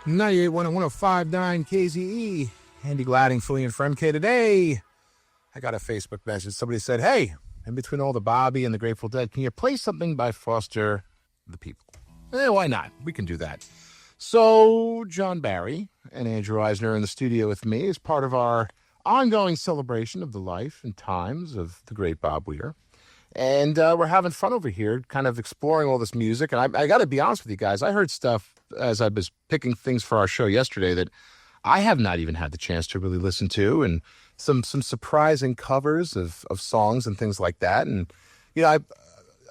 98.1 and 105.9 KZE. Andy Gladding, Philly and Friend K. Today, I got a Facebook message. Somebody said, hey, in between all the Bobby and the Grateful Dead, can you play something by Foster the People? Why not? We can do that. So John Barry and Andrew Eisner in the studio with me as part of our ongoing celebration of the life and times of the great Bob Weir. And we're having fun over here, kind of exploring all this music. And I got to be honest with you guys, I heard stuff as I was picking things for our show yesterday that I have not even had the chance to really listen to, and some surprising covers of songs and things like that. And, you know,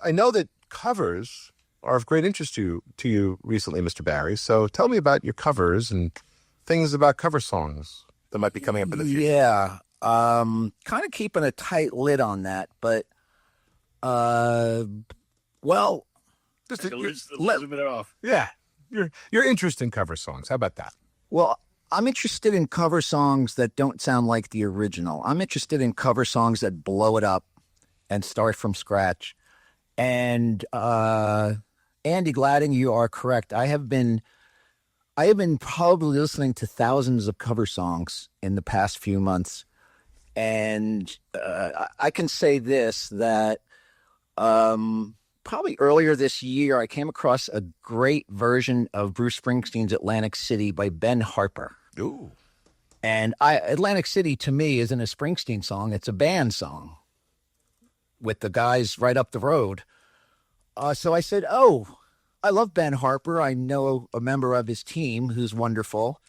I know that covers are of great interest to you recently, Mr. Barry. So tell me about your covers and things about cover songs that might be coming up in the future. Yeah, kind of keeping a tight lid on that, but well, just a little bit off. Yeah, your interest in cover songs. How about that? Well, I'm interested in cover songs that don't sound like the original. I'm interested in cover songs that blow it up and start from scratch. And Andy Gladding, you are correct. I have been probably listening to thousands of cover songs in the past few months. And I can say this, that probably earlier this year, I came across a great version of Bruce Springsteen's Atlantic City by Ben Harper. Ooh. And Atlantic City, to me, isn't a Springsteen song. It's a band song with the guys right up the road. So I said, oh, I love Ben Harper. I know a member of his team who's wonderful.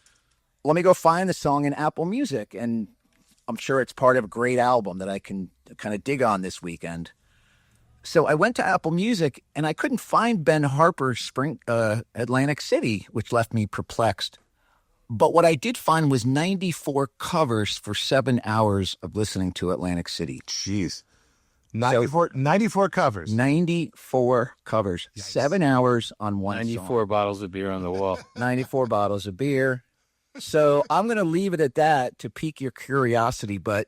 Let me go find the song in Apple Music. And I'm sure it's part of a great album that I can kind of dig on this weekend. So I went to Apple Music, and I couldn't find Ben Harper's Atlantic City, which left me perplexed. But what I did find was 94 covers for 7 hours of listening to Atlantic City. Jeez. 94 covers. 94 covers. Yikes. 7 hours on one 94 song. bottles of beer on the wall. 94 bottles of beer. So I'm going to leave it at that to pique your curiosity. But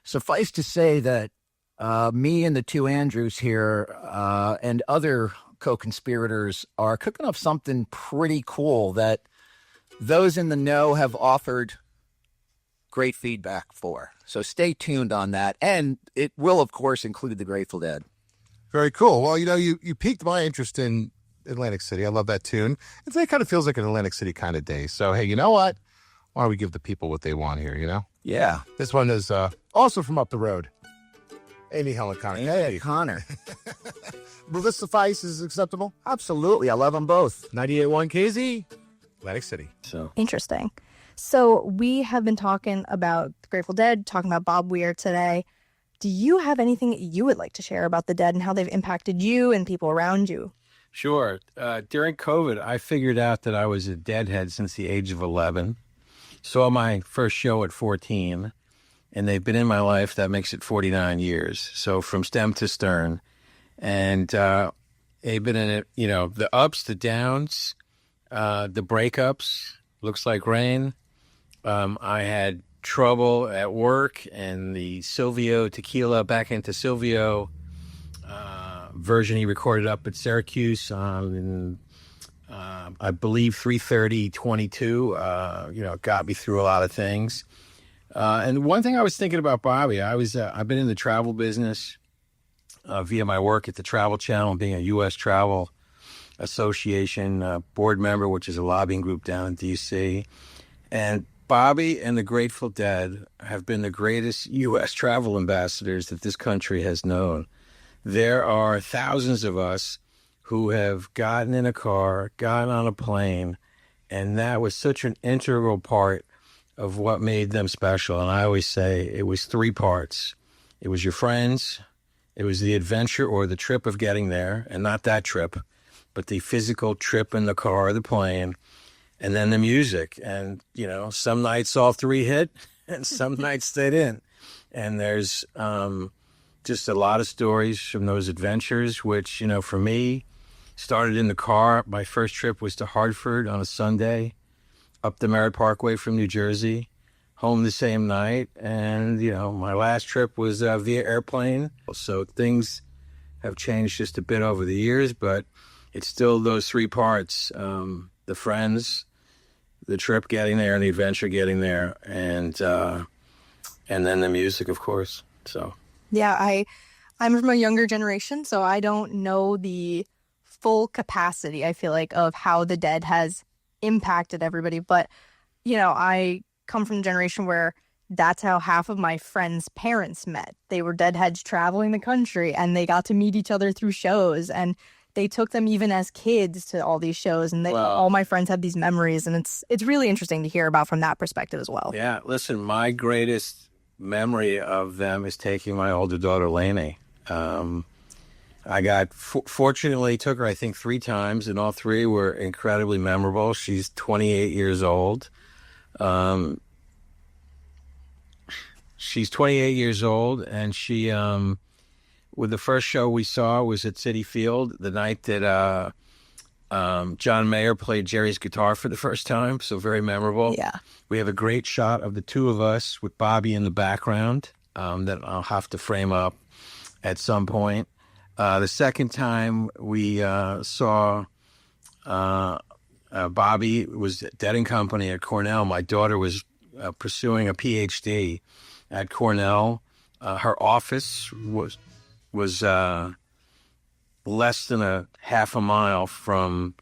suffice to say that me and the two Andrews here and other co-conspirators are cooking up something pretty cool that those in the know have offered great feedback for. So stay tuned on that. And it will, of course, include the Grateful Dead. Very cool. Well, you know, you piqued my interest in Atlantic City. I love that tune. It kind of feels like an Atlantic City kind of day. So, hey, you know what? Why don't we give the people what they want here, you know? Yeah. This one is also from up the road. Amy Helen Connor. Hey, Connor. Will this suffice? Is acceptable? Absolutely. I love them both. 98.1 KZ, Atlantic City. So Interesting. So we have been talking about the Grateful Dead, talking about Bob Weir today. Do you have anything you would like to share about the Dead and how they've impacted you and people around you? sure. During COVID, I figured out that I was a Deadhead since the age of 11. Saw my first show at 14, and they've been in my life. That makes it 49 years. So from stem to stern. And they've been in it, you know, the ups, the downs, the breakups, looks like rain. I had trouble at work, and the Silvio Tequila Back into Silvio version he recorded up at Syracuse in, I believe, 3/30/22, got me through a lot of things. And one thing I was thinking about Bobby, I've been in the travel business via my work at the Travel Channel, being a U.S. Travel Association board member, which is a lobbying group down in D.C. And Bobby and the Grateful Dead have been the greatest U.S. travel ambassadors that this country has known. There are thousands of us who have gotten in a car, gotten on a plane, and that was such an integral part of what made them special. And I always say it was three parts. It was your friends, it was the adventure or the trip of getting there, and not that trip, but the physical trip in the car or the plane, and then the music. And, you know, some nights all three hit, and some nights they didn't. And there's just a lot of stories from those adventures, which, you know, for me, started in the car. My first trip was to Hartford on a Sunday, up the Merritt Parkway from New Jersey, home the same night. And, you know, my last trip was via airplane. So things have changed just a bit over the years, but it's still those three parts, the friends the trip getting there and the adventure getting there, and then the music, of course. So Yeah, I'm from a younger generation, so I don't know the full capacity, I feel like, of how the Dead has impacted everybody. But, I come from a generation where that's how half of my friends' parents met. They were Deadheads traveling the country, and they got to meet each other through shows, and they took them even as kids to all these shows, and all my friends have these memories, and it's really interesting to hear about from that perspective as well. yeah, listen, my greatest memory of them is taking my older daughter Lainey. I got fortunately took her, I think, 3 times, and all 3 were incredibly memorable. She's 28 years old. She's 28 years old, and she, with the first show we saw was at Citi Field, the night that John Mayer played Jerry's guitar for the first time, so very memorable. Yeah. We have a great shot of the 2 of us with Bobby in the background that I'll have to frame up at some point. The second time we saw Bobby was at Dead & Company at Cornell. My daughter was pursuing a PhD at Cornell. Her office was less than a half a mile from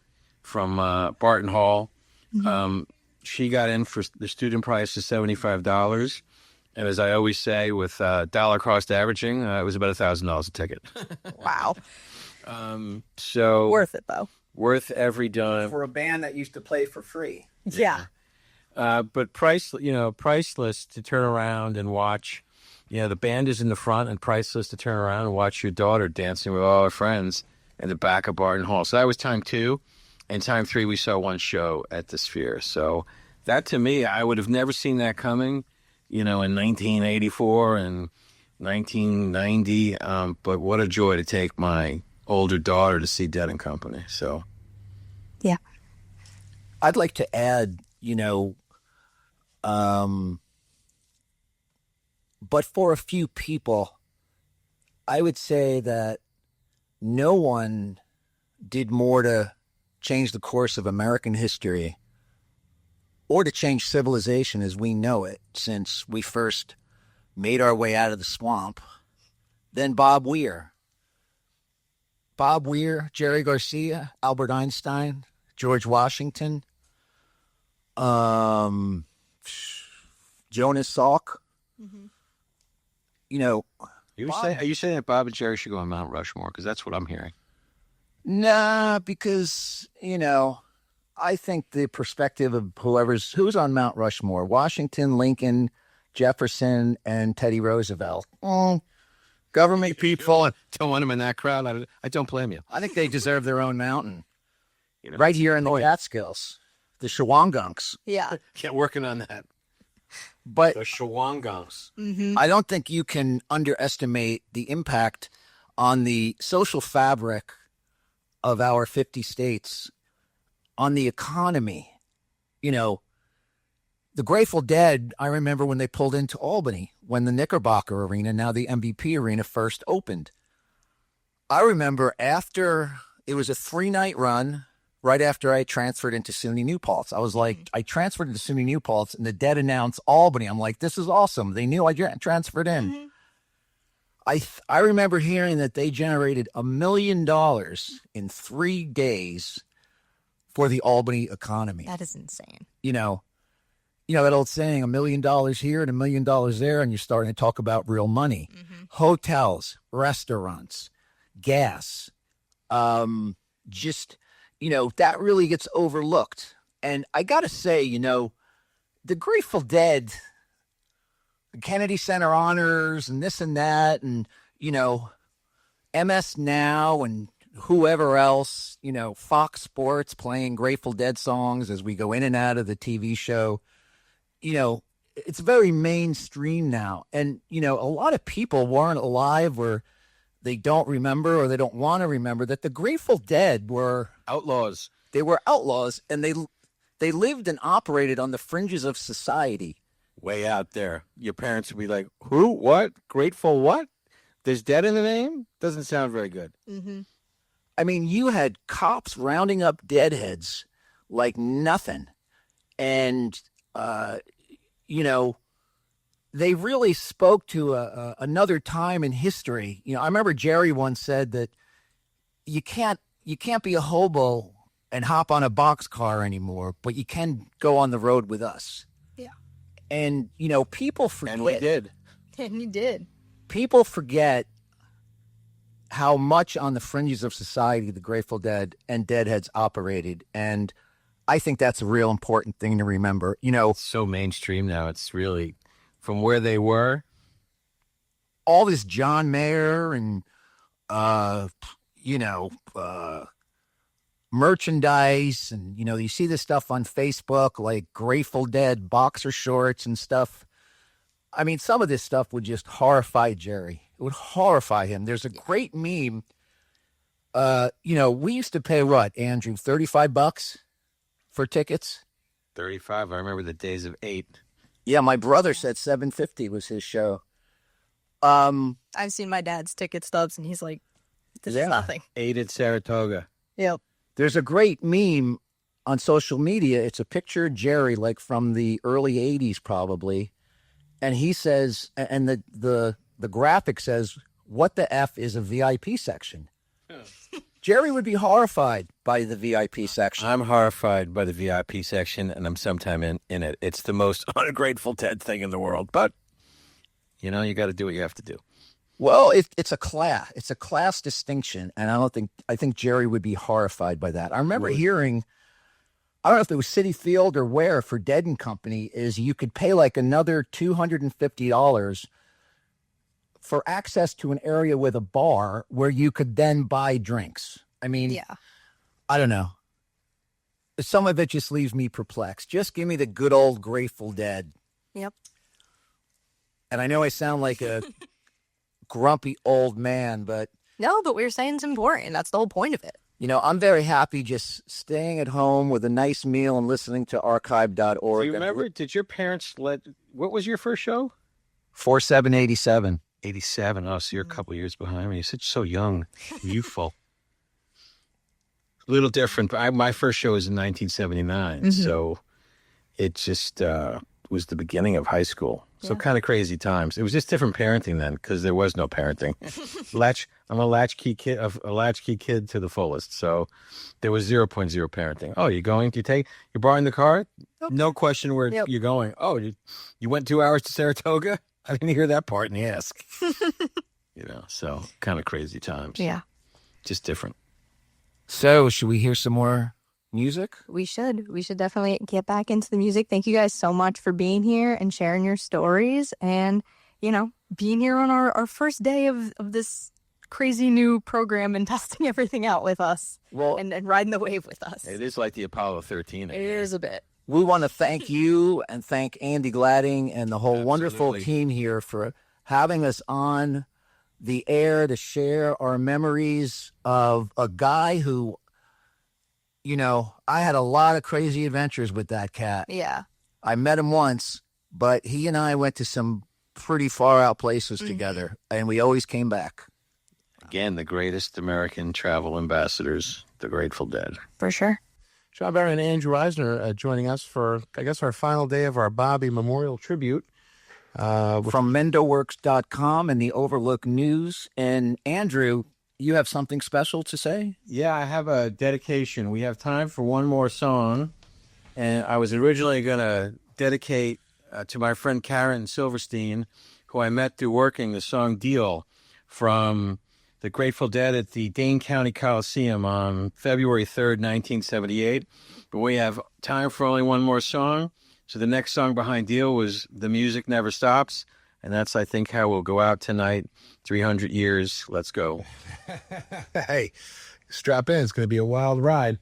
Barton Hall. Mm-hmm. She got in for the student price of $75. And as I always say, with dollar cost averaging, it was about $1,000 a ticket. Wow. So Worth it, though. worth every dime. For a band that used to play for free. Yeah. But priceless to turn around and watch. The band is in the front, and priceless to turn around and watch your daughter dancing with all her friends in the back of Barton Hall. So that was time 2. And time 3, we saw 1 show at the Sphere. So that, to me, I would have never seen that coming, in 1984 and 1990. But what a joy to take my older daughter to see Dead & Company. So, Yeah. I'd like to add, but for a few people, I would say that no one did more to change the course of American history or to change civilization as we know it since we first made our way out of the swamp than Bob Weir. Bob Weir, Jerry Garcia, Albert Einstein, George Washington, Jonas Salk. Mm-hmm. are you saying that Bob and Jerry should go on Mount Rushmore? Because that's what I'm hearing. Nah, because, I think the perspective of who's on Mount Rushmore, Washington, Lincoln, Jefferson, and Teddy Roosevelt. Government people, and don't want them in that crowd. I don't blame you. I think they deserve their own mountain. Right here in the Catskills, the Shawangunks. Yeah. Get working on that. But The Shawangunks. Mm-hmm. I don't think you can underestimate the impact on the social fabric of our 50 states, on the economy. The Grateful Dead, I remember when they pulled into Albany, when the Knickerbocker Arena, now the MVP Arena, first opened. I remember after, it was a 3-night run, right after I transferred into SUNY New Paltz. I was like, I transferred into SUNY New Paltz, and the Dead announced Albany. I'm like, this is awesome. They knew I transferred in. Mm-hmm. I remember hearing that they generated $1 million in 3 days for the Albany economy. That is insane. That old saying, $1 million here and $1 million there, and you're starting to talk about real money. Mm-hmm. Hotels, restaurants, gas, that really gets overlooked. And I got to say, the Grateful Dead, the Kennedy Center Honors and this and that, and, MS Now and whoever else, Fox Sports playing Grateful Dead songs as we go in and out of the TV show. It's very mainstream now. And, a lot of people weren't alive or they don't remember or they don't want to remember that the Grateful Dead were Outlaws. They were outlaws, and they lived and operated on the fringes of society. Way out there. Your parents would be like, who? What? Grateful what? There's Dead in the name? Doesn't sound very good. Mm-hmm. I mean, you had cops rounding up deadheads like nothing. And, you know, they really spoke to another time in history. You know, I remember Jerry once said that you can't be a hobo and hop on a boxcar anymore, but you can go on the road with us. Yeah. And, you know, people forget. And we did. And you did. People forget how much on the fringes of society the Grateful Dead and Deadheads operated. And I think that's a real important thing to remember. You know, It's so mainstream now. It's really from where they were. all this John Mayer and, merchandise, and, you know, you see this stuff on Facebook, like Grateful Dead boxer shorts and stuff. I mean, some of this stuff would just horrify Jerry. It would horrify him. There's a great meme. You know, we used to pay what, Andrew, $35 for tickets? 35. I remember the days of 8. Yeah, my brother said $7.50 was his show. I've seen my dad's ticket stubs, and he's like, "This Yeah. is nothing." 8 at Saratoga. Yep. There's a great meme on social media. It's a picture of Jerry, like from the early 80s probably. And he says, and the graphic says, "What the F is a VIP section?" Jerry would be horrified by the VIP section. I'm horrified by the VIP section, and I'm sometime in it. It's the most ungrateful Dead thing in the world. But, you know, you got to do what you have to do. Well, it's a class. It's a class distinction, and I think Jerry would be horrified by that. I remember hearing, I don't know if it was Citi Field or where, for Dead and Company, is you could pay like another $250 for access to an area with a bar where you could then buy drinks. I mean, Yeah. I don't know. Some of it just leaves me perplexed. Just give me the good old Grateful Dead. Yep. And I know I sound like a grumpy old man, but No, but we were saying it's important. That's the whole point of it. you know, I'm very happy just staying at home with a nice meal and listening to archive.org. Do you remember, did your parents what was your first show? 4787. 87. Oh, so you're a couple years behind me. You're so young, youthful. A little different. My first show was in 1979, so it just was the beginning of high school. So kind of crazy times. It was just different parenting then, because there was no parenting. I'm a latchkey kid to the fullest. So there was 0.0 parenting. Oh, you're borrowing the car? Nope. No question where Yep. you're going. Oh, you went 2 hours to Saratoga? I didn't hear that part in the ask. You know, so kind of crazy times. Yeah. Just different. So, should we hear some more music? We should definitely get back into the music. Thank you guys so much for being here and sharing your stories and, you know, being here on our first day of this crazy new program and testing everything out with us. Well, and riding the wave with us. It is like the Apollo 13. It is a bit. we want to thank you and thank Andy Gladding and the whole wonderful Absolutely. team here for having us on the air to share our memories of a guy who, you know, I had a lot of crazy adventures with that cat. Yeah. I met him once, but he and I went to some pretty far out places together, and we always came back. Again, the greatest American travel ambassadors, the Grateful Dead. For sure. John Barry and Andrew Eisner joining us for, I guess, our final day of our Bobby Memorial Tribute. From MendoWerks.com and the Overlook News. And Andrew, you have something special to say? Yeah, I have a dedication. We have time for one more song. And I was originally going to dedicate to my friend Karen Silverstein, who I met through working the song Deal from the Grateful Dead at the Dane County Coliseum on February 3rd, 1978. But we have time for only one more song. So the next song behind Deal was The Music Never Stops. And that's, I think, how we'll go out tonight. 300 years. Let's go. Hey, strap in. It's going to be a wild ride.